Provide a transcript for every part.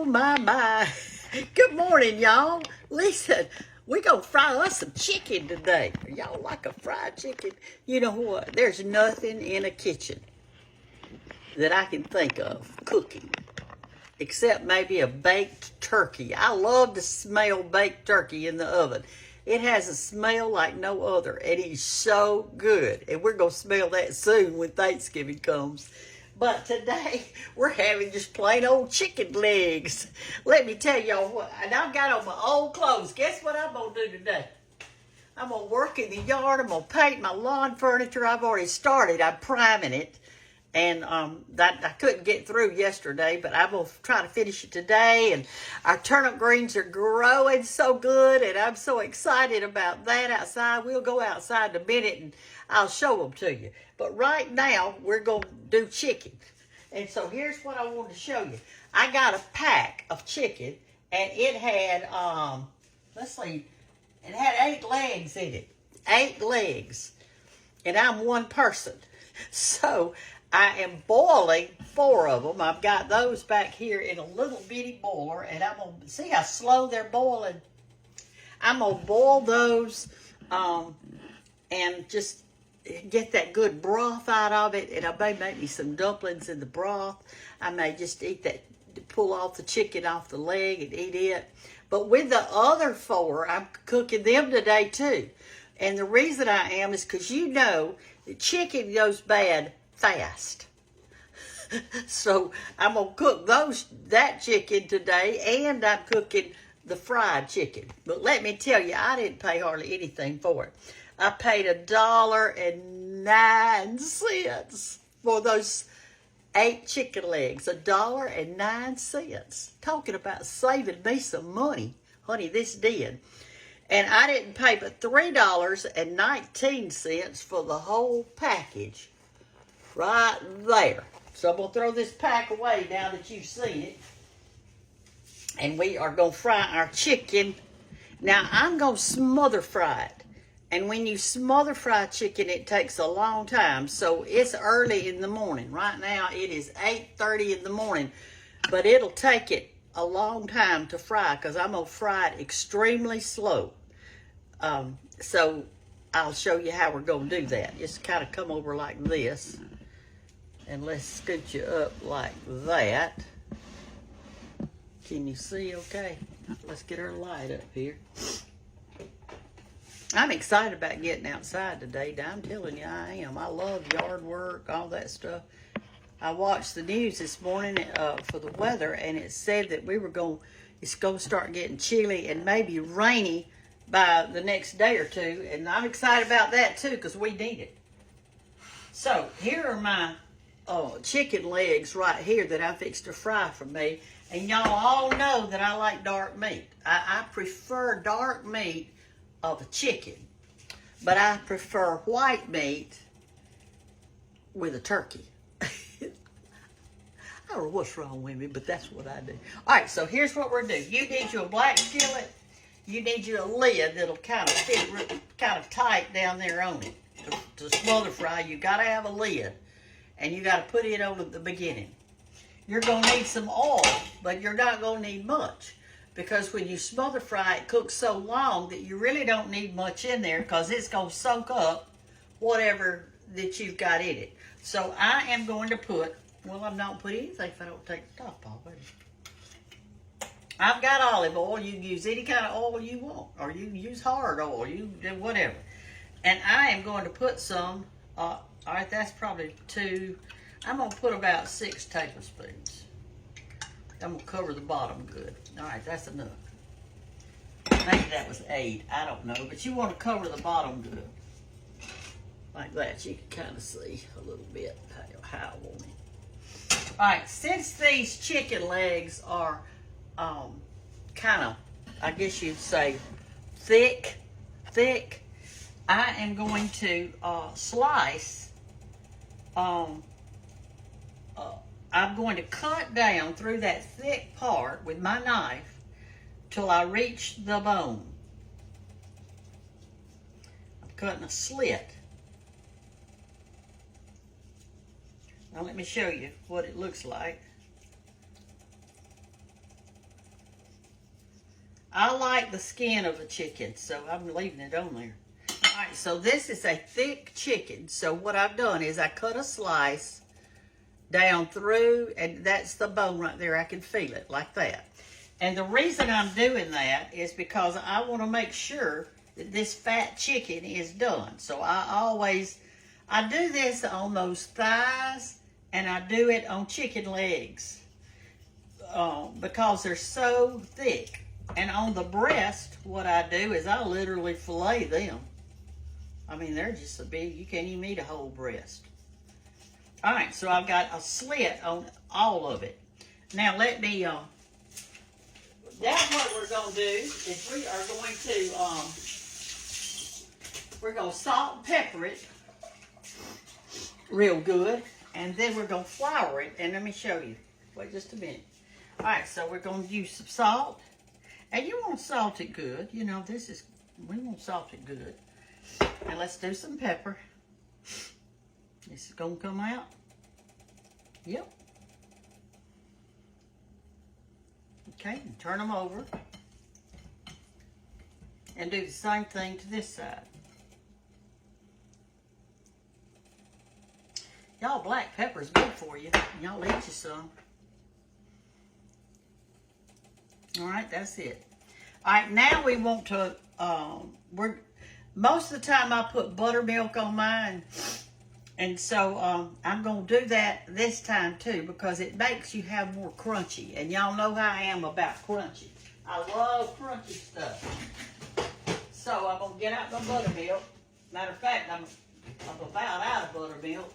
Oh, my. Good morning, y'all. Listen, we gonna fry us some chicken today. Y'all like a fried chicken? You know what? There's nothing in a kitchen that I can think of cooking except maybe a baked turkey. I love to smell baked turkey in the oven. It has a smell like no other, and it's so good. And we're going to smell that soon when Thanksgiving comes. But today, we're having just plain old chicken legs. Let me tell y'all what, and I've got on my old clothes. Guess what I'm going to do today? I'm going to work in the yard. I'm going to paint my lawn furniture. I've already started. I'm priming it. And that I couldn't get through yesterday, but I'm going to try to finish it today. And our turnip greens are growing so good, and I'm so excited about that outside. We'll go outside in a minute, and I'll show them to you. But right now, we're going to do chicken. And so here's what I want to show you. I got a pack of chicken, and it had, let's see, it had 8 legs in it. 8 legs. And I'm one person. So I am boiling 4 of them. I've got those back here in a little bitty boiler, and I'm going to see how slow they're boiling. I'm going to boil those and just get that good broth out of it, and I may make me some dumplings in the broth. I may just eat that, pull off the chicken off the leg and eat it. But with the other 4, I'm cooking them today too. And the reason I am is because you know the chicken goes bad fast. So I'm going to cook that chicken today, and I'm cooking the fried chicken. But let me tell you, I didn't pay hardly anything for it. I paid $1.09 for those 8 chicken legs. $1.09. Talking about saving me some money. Honey, this did. And I didn't pay but $3.19 for the whole package. Right there. So I'm going to throw this pack away now that you've seen it. And we are going to fry our chicken. Now, I'm going to smother fry it. And when you smother fry chicken, it takes a long time. So it's early in the morning. Right now, it is 8:30 in the morning. But it'll take it a long time to fry because I'm going to fry it extremely slow. So I'll show you how we're going to do that. Just kind of come over like this. And let's scoot you up like that. Can you see okay? Let's get our light up here. I'm excited about getting outside today. I'm telling you, I am. I love yard work, all that stuff. I watched the news this morning for the weather, and it said that it's going to start getting chilly and maybe rainy by the next day or two. And I'm excited about that too because we need it. So here are my chicken legs right here that I fixed to fry for me. And y'all all know that I like dark meat. I prefer dark meat of a chicken, but I prefer white meat with a turkey. I don't know what's wrong with me, but that's what I do. All right, so here's what we're doing. You need you a black skillet. You need you a lid that'll kind of fit kind of tight down there on it. To smother fry, you got to have a lid. And you got to put it on at the beginning. You're going to need some oil, but you're not going to need much. Because when you smother fry, it cooks so long that you really don't need much in there because it's going to soak up whatever that you've got in it. So I am going to put, well, I'm not putting anything if I don't take the top off. I've got olive oil. You can use any kind of oil you want, or you can use hard oil. You do whatever. And I am going to put some, all right, that's probably 2. I'm going to put about 6 tablespoons. I'm going to cover the bottom good. All right, that's enough. Maybe that was 8. I don't know. But you want to cover the bottom good. Like that. You can kind of see a little bit how I want it. All right, since these chicken legs are kind of, I guess you'd say, thick, I am going to slice. I'm going to cut down through that thick part with my knife till I reach the bone. I'm cutting a slit. Now let me show you what it looks like. I like the skin of a chicken, so I'm leaving it on there. All right, so this is a thick chicken. So what I've done is I cut a slice down through, and that's the bone right there. I can feel it like that. And the reason I'm doing that is because I want to make sure that this fat chicken is done. So I do this on those thighs, and I do it on chicken legs because they're so thick. And on the breast, what I do is I literally fillet them. I mean, they're just so big, you can't even eat a whole breast. All right, so I've got a slit on all of it. Now let me, that's what we're going to do is we're going to salt and pepper it real good. And then we're going to flour it. And let me show you. Wait just a minute. All right, so we're going to use some salt. And you want to salt it good. You know, we want to salt it good. And let's do some pepper. This is going to come out. Yep. Okay, and turn them over. And do the same thing to this side. Y'all, black pepper is good for you. Y'all eat you some. All right, that's it. All right, now we want to, most of the time I put buttermilk on mine. And so I'm going to do that this time too because it makes you have more crunchy. And y'all know how I am about crunchy. I love crunchy stuff. So I'm going to get out my buttermilk. Matter of fact, I'm about out of buttermilk.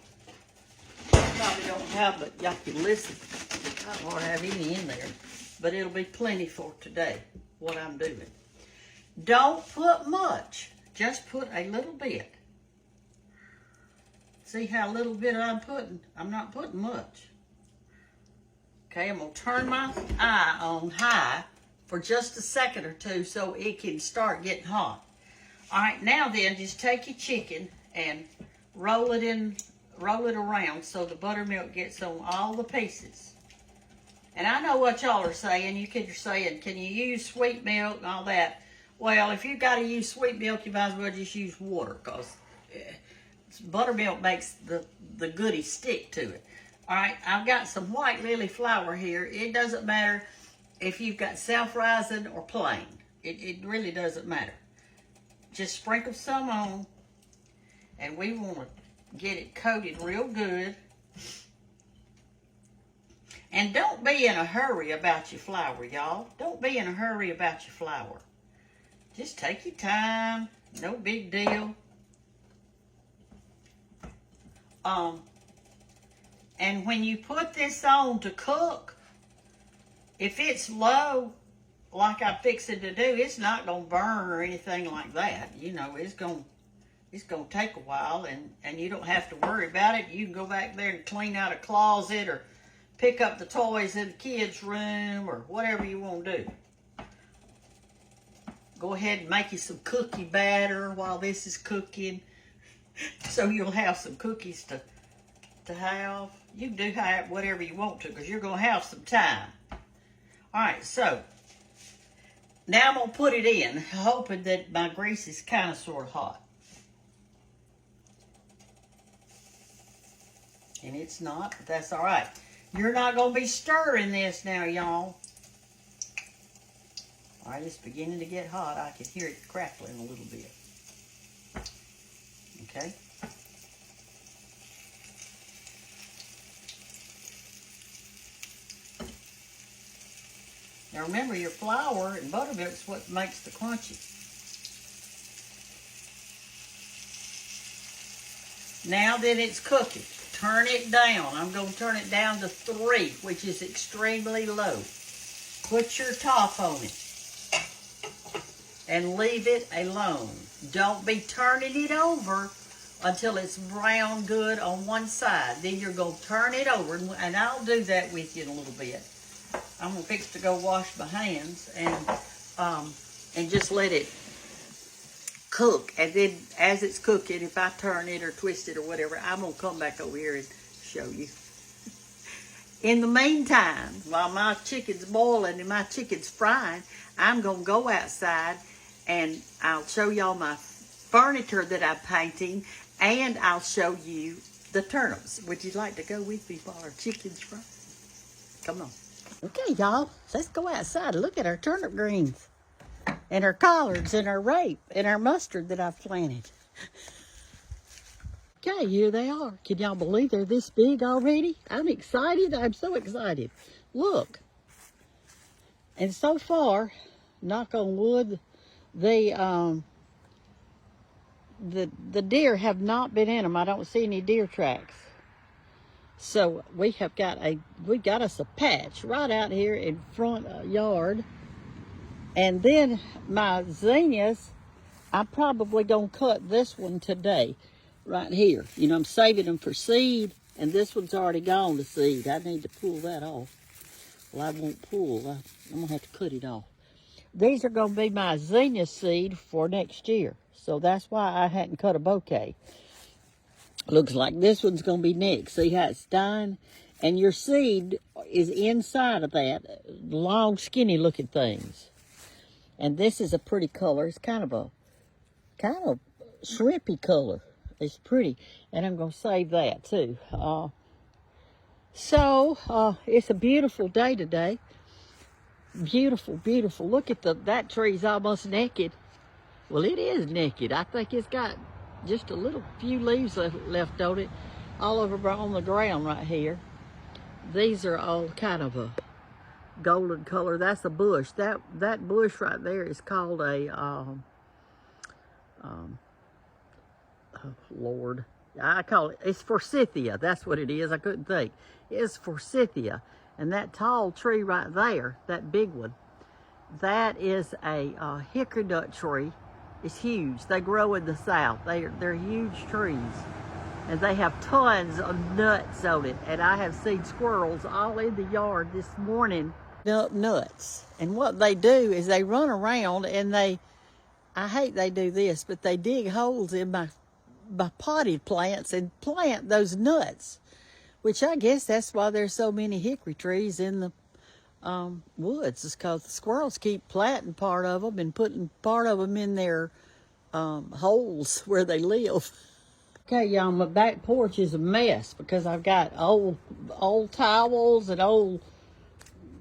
Probably don't have, but y'all can listen. I don't have any in there. But it'll be plenty for today, what I'm doing. Don't put much. Just put a little bit. See how little bit I'm putting? I'm not putting much. Okay, I'm going to turn my eye on high for just a second or two so it can start getting hot. All right, now then, just take your chicken and roll it around so the buttermilk gets on all the pieces. And I know what y'all are saying. You're saying, can you use sweet milk and all that? Well, if you've got to use sweet milk, you might as well just use water because buttermilk makes the goodie stick to it. All right, I've got some white lily flour here. It doesn't matter if you've got self-rising or plain. It really doesn't matter. Just sprinkle some on, and we want to get it coated real good. And don't be in a hurry about your flour, y'all. Don't be in a hurry about your flour. Just take your time. No big deal. And when you put this on to cook, if it's low, like I'm fixing to do, it's not going to burn or anything like that. You know, it's going to take a while, and you don't have to worry about it. You can go back there and clean out a closet or pick up the toys in the kids' room or whatever you want to do. Go ahead and make you some cookie batter while this is cooking so you'll have some cookies to have. You can do whatever you want to because you're going to have some time. All right, so now I'm going to put it in, hoping that my grease is kind of sort of hot. And it's not, but that's all right. You're not going to be stirring this now, y'all. All right, it's beginning to get hot. I can hear it crackling a little bit. Okay. Now remember, your flour and buttermilk is what makes the crunchy. Now that it's cooking, turn it down. I'm going to turn it down to 3, which is extremely low. Put your top on it and leave it alone. Don't be turning it over until it's brown good on one side. Then you're going to turn it over, and I'll do that with you in a little bit. I'm going to fix to go wash my hands and just let it cook. And then as it's cooking, if I turn it or twist it or whatever, I'm going to come back over here and show you. In the meantime, while my chicken's boiling and my chicken's frying, I'm going to go outside and I'll show y'all my furniture that I'm painting, and I'll show you the turnips. Would you like to go with me while our chicken's frying? Come on. Okay, y'all, let's go outside and look at our turnip greens and our collards and our rape and our mustard that I've planted. Okay, here they are. Can y'all believe they're this big already? I'm excited. I'm so excited. Look. And so far, knock on wood, the deer have not been in them. I don't see any deer tracks. So we got us a patch right out here in front yard. And then my zinnias, I'm probably gonna cut this one today. Right here. You know, I'm saving them for seed, and this one's already gone to seed. I need to pull that off. Well, I won't pull. I'm going to have to cut it off. These are going to be my zinnia seed for next year. So that's why I hadn't cut a bouquet. Looks like this one's going to be next. See how it's done? And your seed is inside of that. Long, skinny looking things. And this is a pretty color. It's kind of shrimpy color. It's pretty, and I'm going to save that too. It's a beautiful day today. Beautiful, beautiful. Look at that tree's almost naked. Well, it is naked. I think it's got just a little few leaves left on it, all over on the ground right here. These are all kind of a golden color. That's a bush. That bush right there is called a oh, Lord. I call it's forsythia. That's what it is. I couldn't think. It's forsythia. And that tall tree right there, that big one, that is a hickory nut tree. It's huge. They grow in the South. They're huge trees. And they have tons of nuts on it. And I have seen squirrels all in the yard this morning. Nuts. And what they do is they run around and I hate they do this, but they dig holes in my potted plants and plant those nuts, which I guess that's why there's so many hickory trees in the woods. It's because the squirrels keep planting part of them and putting part of them in their holes where they live. Okay, y'all, my back porch is a mess because I've got old towels and old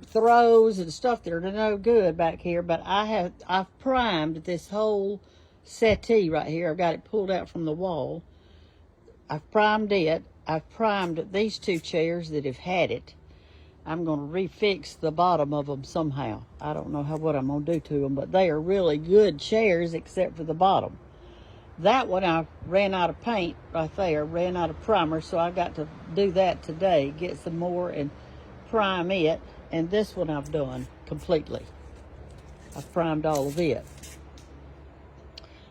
throws and stuff that are no good back here, but I've primed this whole settee right here. I've got it pulled out from the wall. I've primed it. I've primed these two chairs that have had it. I'm going to refix the bottom of them somehow. I don't know what I'm going to do to them, but they are really good chairs except for the bottom. That one I ran out of paint right there, ran out of primer, so I got to do that today, get some more and prime it. And this one I've done completely. I've primed all of it.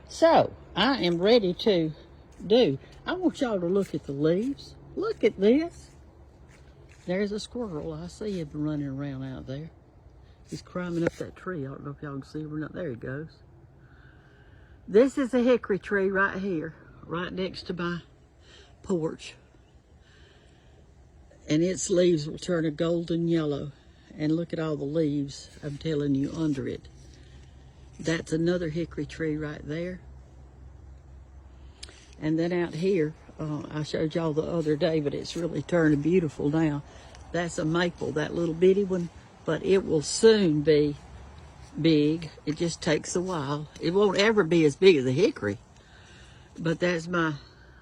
So, I am ready to I want y'all to look at the leaves. Look at this. There's a squirrel. I see him running around out there. He's climbing up that tree. I don't know if y'all can see him or not. There he goes. This is a hickory tree right here, right next to my porch. And its leaves will turn a golden yellow. And look at all the leaves, I'm telling you, under it. That's another hickory tree right there. And then out here, I showed y'all the other day, but it's really turning beautiful now. That's a maple, that little bitty one, but it will soon be big. It just takes a while. It won't ever be as big as a hickory, but that's my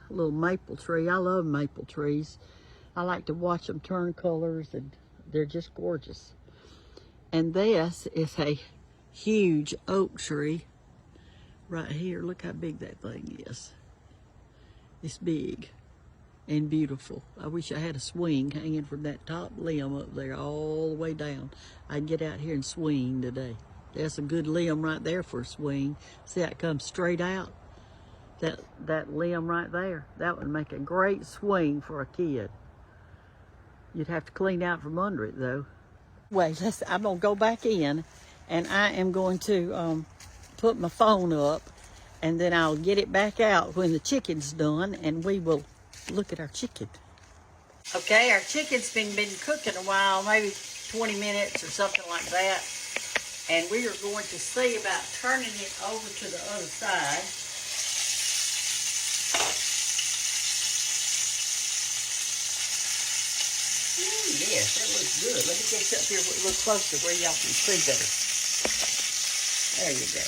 little maple tree. I love maple trees. I like to watch them turn colors, and they're just gorgeous. And this is a huge oak tree right here. Look how big that thing is. It's big and beautiful. I wish I had a swing hanging from that top limb up there all the way down. I'd get out here and swing today. That's a good limb right there for a swing. See how it comes straight out? That limb right there. That would make a great swing for a kid. You'd have to clean out from under it though. Wait, I'm gonna go back in and I am going to put my phone up, and then I'll get it back out when the chicken's done, and we will look at our chicken. Okay, our chicken's been cooking a while, maybe 20 minutes or something like that. And we are going to see about turning it over to the other side. Ooh, yes, that looks good. Let me get up here a little closer where y'all can see better. There you go.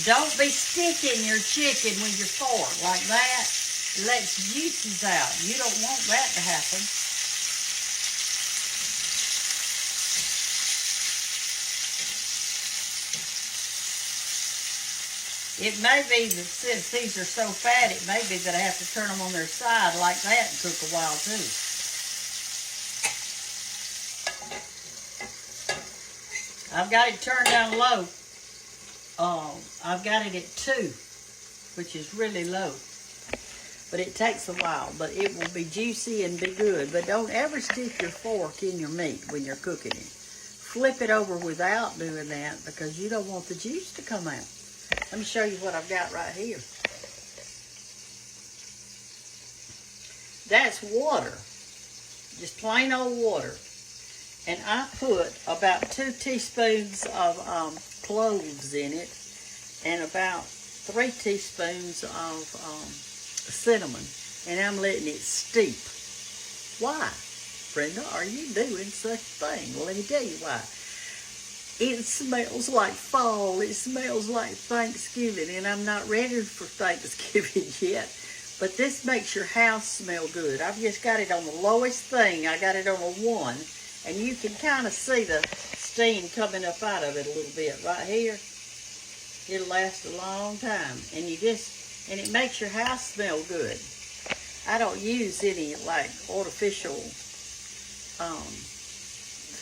Don't be sticking your chicken with your fork like that. It lets juices out. You don't want that to happen. It may be that since these are so fat, it may be that I have to turn them on their side like that and cook a while too. I've got it turned down low. I've got it at 2, which is really low. But it takes a while, but it will be juicy and be good. But don't ever stick your fork in your meat when you're cooking it. Flip it over without doing that because you don't want the juice to come out. Let me show you what I've got right here. That's water, just plain old water. And I put about 2 teaspoons of cloves in it and about 3 teaspoons of cinnamon. And I'm letting it steep. Why? Brenda, are you doing such a thing? Well, let me tell you why. It smells like fall. It smells like Thanksgiving, and I'm not ready for Thanksgiving yet. But this makes your house smell good. I've just got it on the lowest thing. I got it on a 1, and you can kind of see the steam coming up out of it a little bit right here. It'll last a long time, and it makes your house smell good. I don't use any like artificial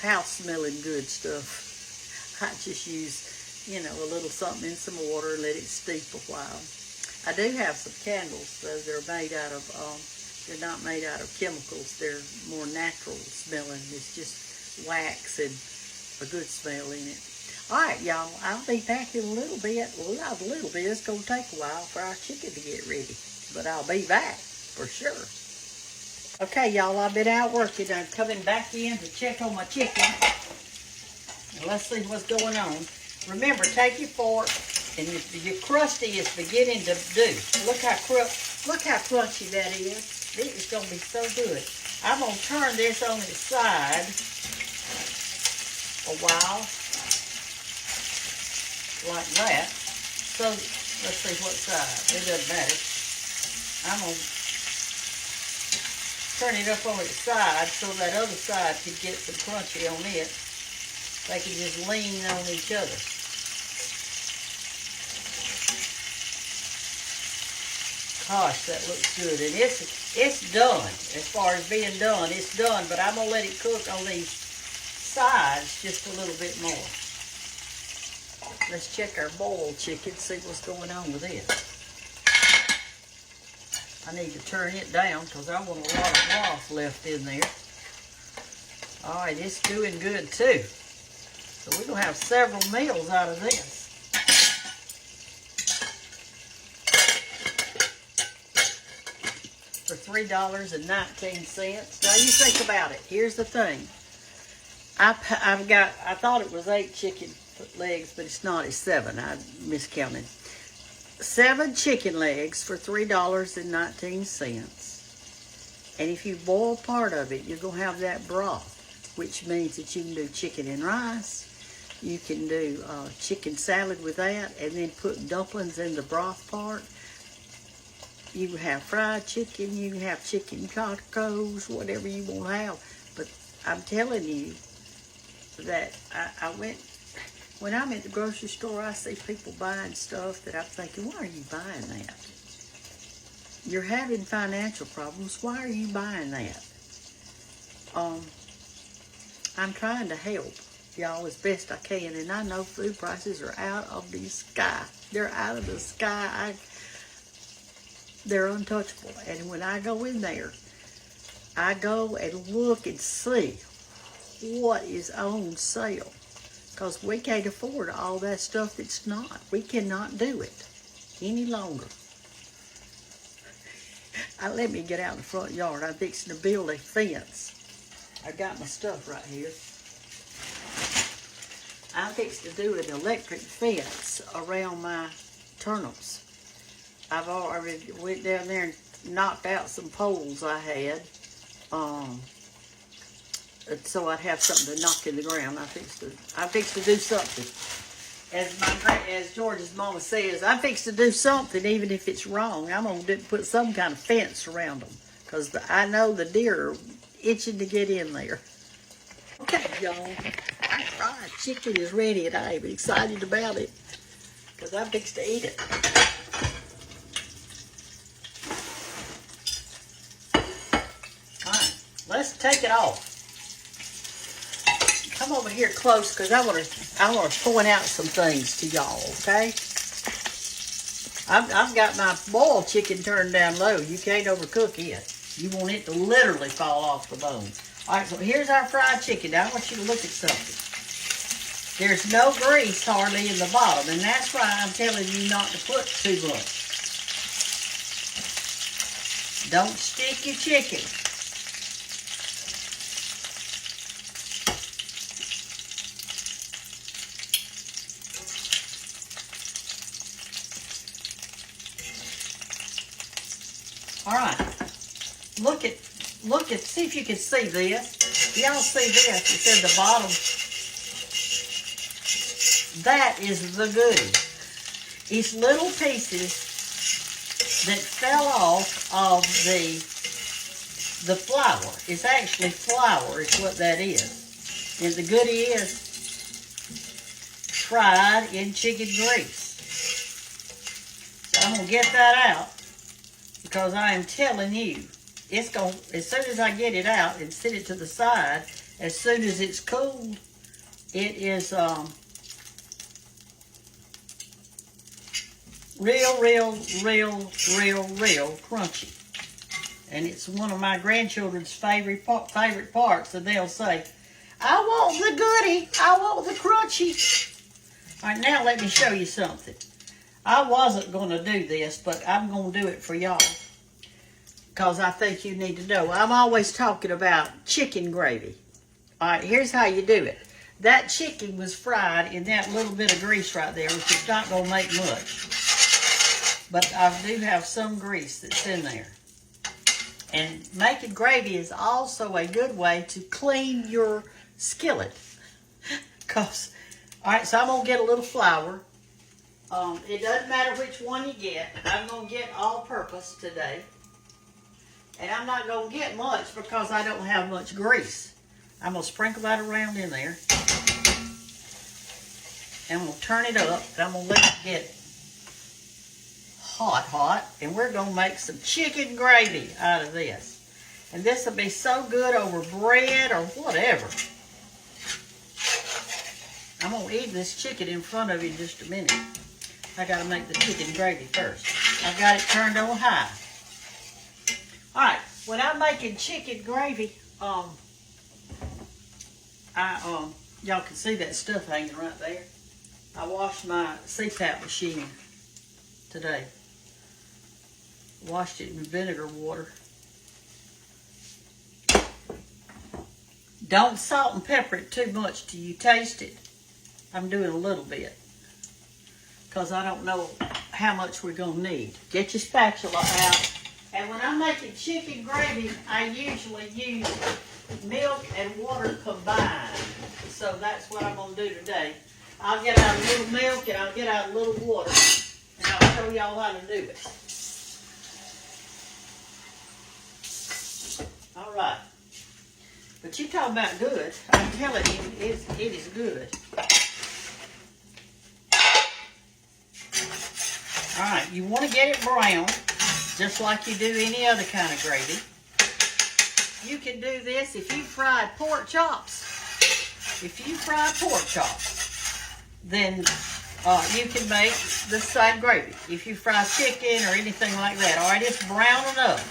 house smelling good stuff. I just use, a little something in some water and let it steep a while. I do have some candles, though. They're made out of, they're not made out of chemicals. They're more natural smelling. It's just wax and a good smell in it. All right, y'all, I'll be back in a little bit. Well, not a little bit. It's going to take a while for our chicken to get ready. But I'll be back for sure. Okay, y'all, I've been out working. I'm coming back in to check on my chicken. And let's see what's going on. Remember, take your fork, and your crusty is beginning to do. Look how crunchy that is. It is going to be so good. I'm going to turn this on its side a while, like that. So, let's see what side. It doesn't matter. I'm going to turn it up on its side so that other side can get some crunchy on it. They can just lean on each other. Gosh, that looks good. And it's done. As far as being done, it's done. But I'm going to let it cook on these sides just a little bit more. Let's check our boiled chicken, see what's going on with it. I need to turn it down because I want a lot of broth left in there. All right, it's doing good too. So we're going to have several meals out of this. For $3.19. Now you think about it. Here's the thing. I thought it was 8 chicken legs, but it's not. It's 7. I miscounted. 7 chicken legs for $3.19. And if you boil part of it, you're going to have that broth, which means that you can do chicken and rice. You can do chicken salad with that, and then put dumplings in the broth part. You can have fried chicken, you can have chicken tacos, whatever you want to have. But I'm telling you that when I'm at the grocery store, I see people buying stuff that I'm thinking, why are you buying that? You're having financial problems. Why are you buying that? I'm trying to help y'all as best I can, and I know food prices are out of the sky. They're out of the sky. They're untouchable. And when I go in there, I go and look and see what is on sale. Because we can't afford all that stuff that's not. We cannot do it any longer. let me get out in the front yard. I'm fixing to build a fence. I got my stuff right here. I'm fixing to do an electric fence around my turnips. I've already went down there and knocked out some poles I had. So I'd have something to knock in the ground. I fixed to do something. As George's mama says, I fixed to do something, even if it's wrong. I'm gonna put some kind of fence around them, because I know the deer are itching to get in there. Okay, y'all, our fried chicken is ready, and I am excited about it, because I'm fixed to eat it. All right, let's take it off. Come over here close, because I want to point out some things to y'all, okay? I've got my boiled chicken turned down low. You can't overcook it. You want it to literally fall off the bone. All right, so here's our fried chicken. Now I want you to look at something. There's no grease hardly in the bottom, and that's why I'm telling you not to put too much. Don't stick your chicken. All right, look at, see if you can see this. Y'all see this? It's in the bottom. That is the goodie. It's little pieces that fell off of the flour. It's actually flour is what that is. And the goodie is fried in chicken grease. So I'm going to get that out. Because I am telling you, it's going, as soon as I get it out and set it to the side, as soon as it's cooled, it is real crunchy. And it's one of my grandchildren's favorite parts, and they'll say, I want the goodie, I want the crunchy. All right, now let me show you something. I wasn't going to do this, but I'm going to do it for y'all, because I think you need to know. I'm always talking about chicken gravy. All right, here's how you do it. That chicken was fried in that little bit of grease right there, which is not going to make much. But I do have some grease that's in there. And making gravy is also a good way to clean your skillet. All right, so I'm going to get a little flour. It doesn't matter which one you get. I'm going to get all-purpose today. And I'm not going to get much because I don't have much grease. I'm going to sprinkle that around in there. And I'm going to turn it up. And I'm going to let it get hot. And we're going to make some chicken gravy out of this. And this will be so good over bread or whatever. I'm going to eat this chicken in front of you in just a minute. I got to make the chicken gravy first. I've got it turned on high. All right, when I'm making chicken gravy, y'all can see that stuff hanging right there. I washed my CPAP machine today. Washed it in vinegar water. Don't salt and pepper it too much till you taste it. I'm doing a little bit, because I don't know how much we're going to need. Get your spatula out. And when I'm making chicken gravy, I usually use milk and water combined. So that's what I'm going to do today. I'll get out a little milk and I'll get out a little water. And I'll show y'all how to do it. All right. But you talking about good. I'm telling you, it is good. All right, you want to get it brown, just like you do any other kind of gravy. You can do this if you fried pork chops. If you fry pork chops, then you can make the same gravy. If you fry chicken or anything like that, all right, it's brown enough.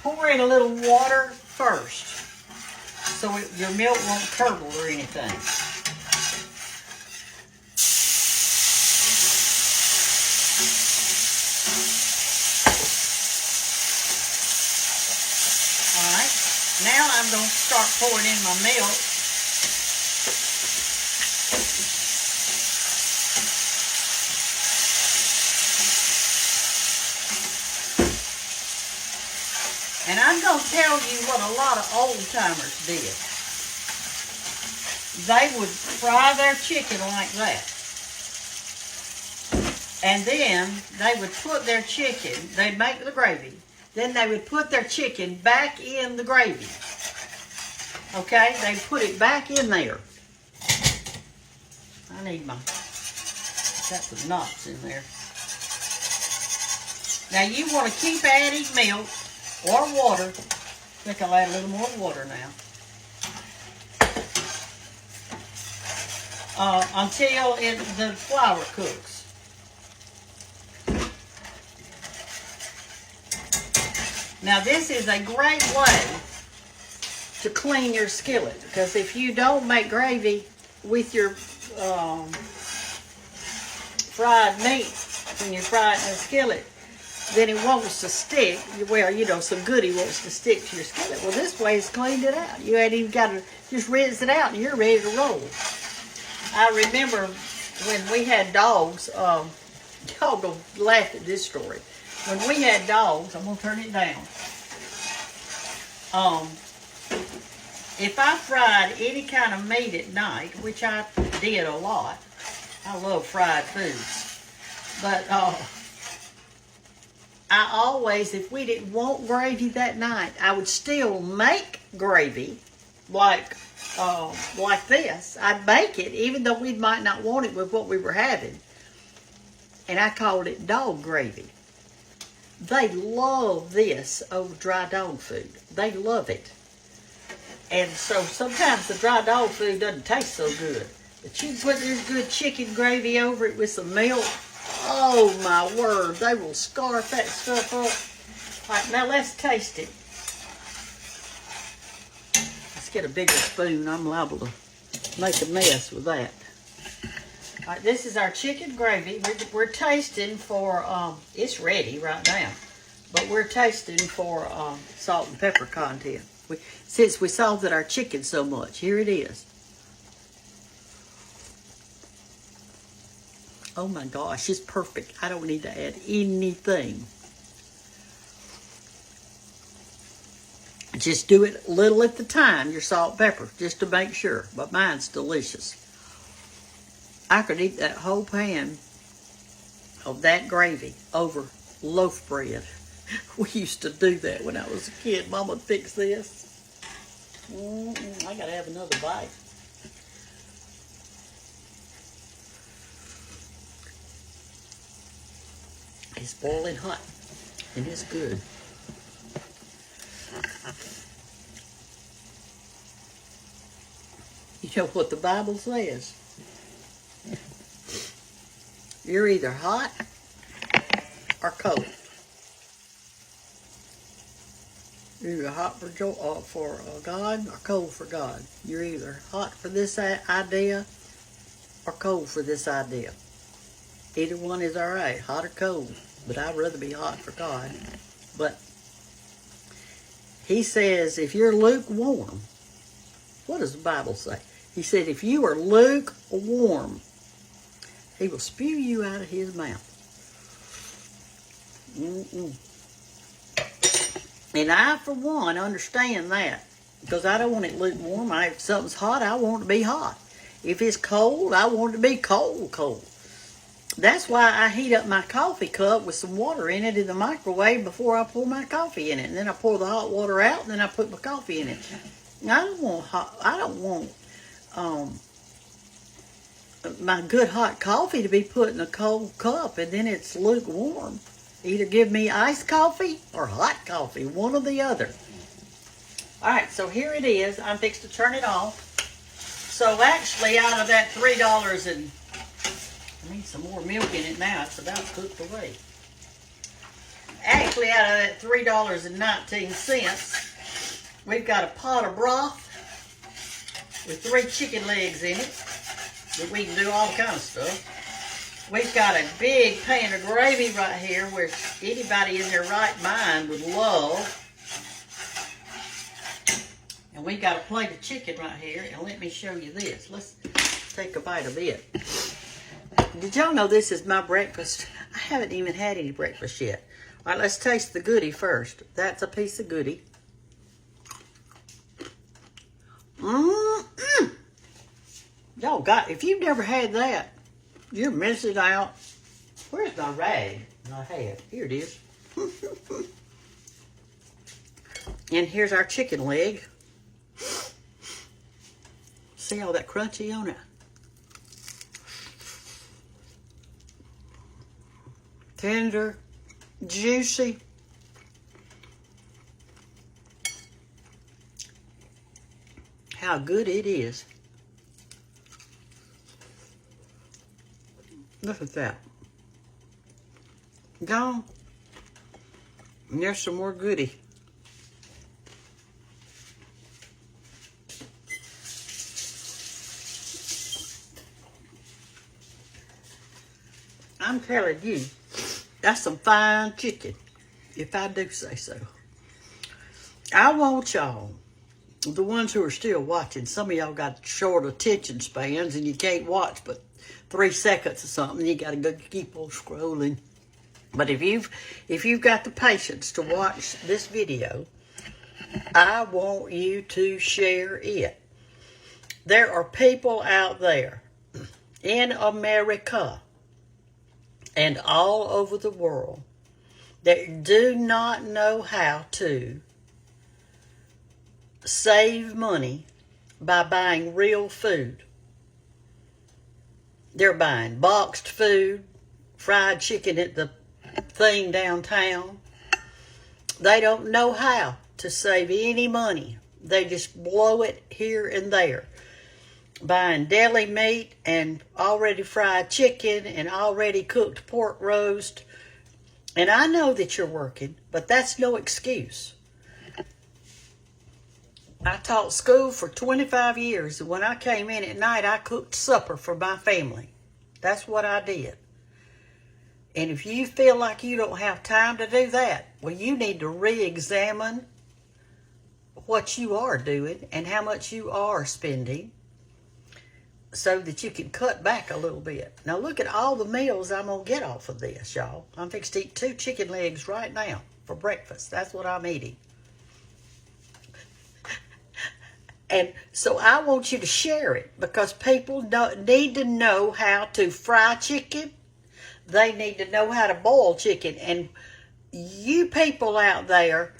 Pour in a little water first, so your milk won't curdle or anything. I'm going to start pouring in my milk. And I'm going to tell you what a lot of old-timers did. They would fry their chicken like that. And then they would put their chicken, they'd make the gravy. Then they would put their chicken back in the gravy. Okay? They'd put it back in there. I need got some knots in there. Now you want to keep adding milk or water. I think I'll add a little more water now. Until the flour cooks. Now this is a great way to clean your skillet, because if you don't make gravy with your fried meat when you fry it in a skillet, then it wants to stick. Well, you know, some goodie wants to stick to your skillet. Well, this way it's cleaned it out. You ain't even got to just rinse it out and you're ready to roll. I remember when we had dogs, y'all gonna laugh at this story. When we had dogs, I'm gonna turn it down. If I fried any kind of meat at night, which I did a lot, I love fried foods, but I always, if we didn't want gravy that night, I would still make gravy like this. I'd make it, even though we might not want it with what we were having. And I called it dog gravy. They love this over dry dog food. They love it. And so sometimes the dry dog food doesn't taste so good. But you put this good chicken gravy over it with some milk. Oh my word, they will scarf that stuff up. All right, now let's taste it. Let's get a bigger spoon. I'm liable to make a mess with that. All right, this is our chicken gravy. We're tasting for, it's ready right now, but we're tasting for salt and pepper content. Since we salted our chicken so much, here it is. Oh my gosh, it's perfect. I don't need to add anything. Just do it a little at the time, your salt and pepper, just to make sure. But mine's delicious. I could eat that whole pan of that gravy over loaf bread. We used to do that when I was a kid. Mama would fix this. I gotta have another bite. It's boiling hot, and it's good. You know what the Bible says? You're either hot or cold. You're either hot for God or cold for God. You're either hot for this idea or cold for this idea. Either one is all right, hot or cold. But I'd rather be hot for God. But he says, if you're lukewarm, what does the Bible say? He said, if you are lukewarm, he will spew you out of his mouth. And I, for one, understand that. Because I don't want it lukewarm. If something's hot, I want it to be hot. If it's cold, I want it to be cold. That's why I heat up my coffee cup with some water in it in the microwave before I pour my coffee in it. And then I pour the hot water out, and then I put my coffee in it. I don't want my good hot coffee to be put in a cold cup and then it's lukewarm. Either give me iced coffee or hot coffee, one or the other. All right, so here it is. I'm fixing to turn it off. So actually, out of that $3 and I need some more milk in it now. It's about cooked away. Actually, out of that $3.19, we've got a pot of broth with 3 chicken legs in it that we can do all kind of stuff. We've got a big pan of gravy right here where anybody in their right mind would love. And And we got a plate of chicken right here, and let me show you this. Let's take a bite of it. Did y'all know this is my breakfast? I haven't even had any breakfast yet. All right, let's taste the goodie first. That's a piece of goodie. Y'all if you've never had that, you're missing out. Where's my rag I had? Here it is. And here's our chicken leg. See all that crunchy on it? Tender, juicy. How good it is. Look at that. Gone. And there's some more goodie. I'm telling you, that's some fine chicken, if I do say so. I want y'all, the ones who are still watching, some of y'all got short attention spans and you can't watch but 3 seconds or something. You got to go keep on scrolling. But if you've got the patience to watch this video, I want you to share it. There are people out there in America and all over the world that do not know how to save money by buying real food. They're buying boxed food, fried chicken at the thing downtown. They don't know how to save any money. They just blow it here and there. Buying deli meat and already fried chicken and already cooked pork roast. And I know that you're working, but that's no excuse. I taught school for 25 years, and when I came in at night, I cooked supper for my family. That's what I did. And if you feel like you don't have time to do that, well, you need to re-examine what you are doing and how much you are spending so that you can cut back a little bit. Now, look at all the meals I'm going to get off of this, y'all. I'm fixing to eat 2 chicken legs right now for breakfast. That's what I'm eating. And so I want you to share it because people need to know how to fry chicken. They need to know how to boil chicken. And you people out there,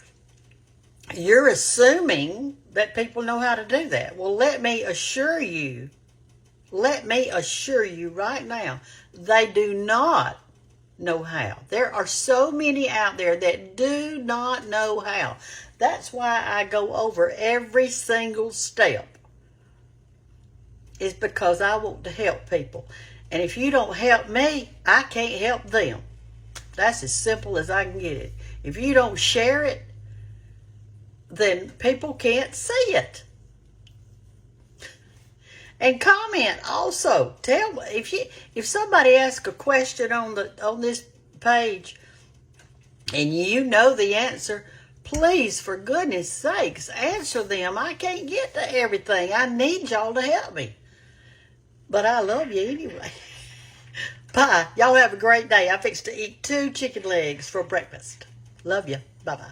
you're assuming that people know how to do that. Well, let me assure you right now, they do not know how. There are so many out there that do not know how. That's why I go over every single step. It's because I want to help people. And if you don't help me, I can't help them. That's as simple as I can get it. If you don't share it, then people can't see it. And comment also. Tell me if somebody asks a question on this page and you know the answer, please, for goodness sakes, answer them. I can't get to everything. I need y'all to help me. But I love you anyway. Bye. Y'all have a great day. I fixed to eat 2 chicken legs for breakfast. Love you. Bye-bye.